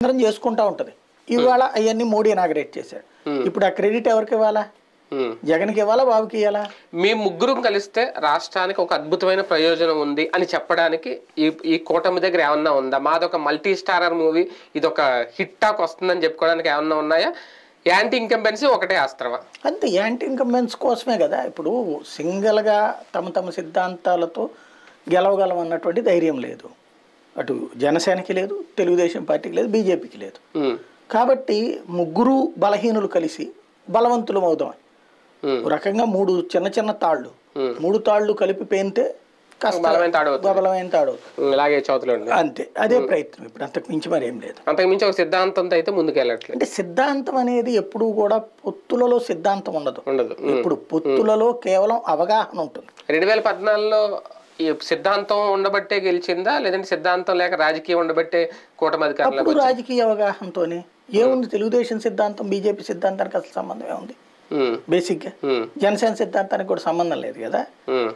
అందరం చేసుకుంటా ఉంటది. ఇవాళ అవన్నీ మోడీ ఇనాగరేట్ చేశాడు. ఇప్పుడు ఆ క్రెడిట్ ఎవరికి ఇవ్వాలా? జగన్కి ఇవ్వాలా, బాబుకి ఇవ్వాలా? మీ ముగ్గురు కలిస్తే రాష్ట్రానికి ఒక అద్భుతమైన ప్రయోజనం ఉంది అని చెప్పడానికి ఈ కూటమి దగ్గర ఏమన్నా ఉందా? మాదొక మల్టీ స్టారర్ మూవీ, ఇదొక హిట్ టాక్ వస్తుందని చెప్పుకోవడానికి ఏమన్నా ఉన్నాయా? యాంటీ ఇన్కంబెన్సీ ఒకటే అస్త్రమా? అంతే, యాంటీ ఇన్కంబెన్స్ కోసమే కదా. ఇప్పుడు సింగిల్గా తమ సిద్ధాంతాలతో గెలవగలం అన్నటువంటి ధైర్యం లేదు. అటు జనసేనకి లేదు, తెలుగుదేశం పార్టీకి లేదు, బీజేపీకి లేదు. కాబట్టి ముగ్గురు బలహీనులు కలిసి బలవంతులం అవుదాం. రకంగా మూడు చిన్న తాళ్ళు, మూడు తాళ్ళు కలిపి పేంతే బలమైన తాడు ఇలాగే చదువుతుంది. అంతే, అదే ప్రయత్నం. ఇప్పుడు అంతకు మించి మరి ఏం లేదు. అంతకు మించి ఒక సిద్ధాంతంతో అయితే ముందుకెళ్ళట్లేదు. అంటే సిద్ధాంతం అనేది ఎప్పుడు కూడా పొత్తులలో సిద్ధాంతం ఉండదు. ఇప్పుడు పొత్తులలో కేవలం అవగాహన ఉంటుంది. 2014లో ఈ సిద్ధాంతం ఉండబట్టే గెలిచిందా, లేదంటే సిద్ధాంతం లేక రాజకీయం ఉండబట్టే కూటమి అధికారులు? రాజకీయ అవగాహనతోనే ఏముంది. తెలుగుదేశం సిద్ధాంతం బీజేపీ సిద్ధాంతానికి అసలు సంబంధం ఏముంది? బేసిక్ గా జనసేన సిద్ధాంతానికి కూడా సంబంధం లేదు కదా.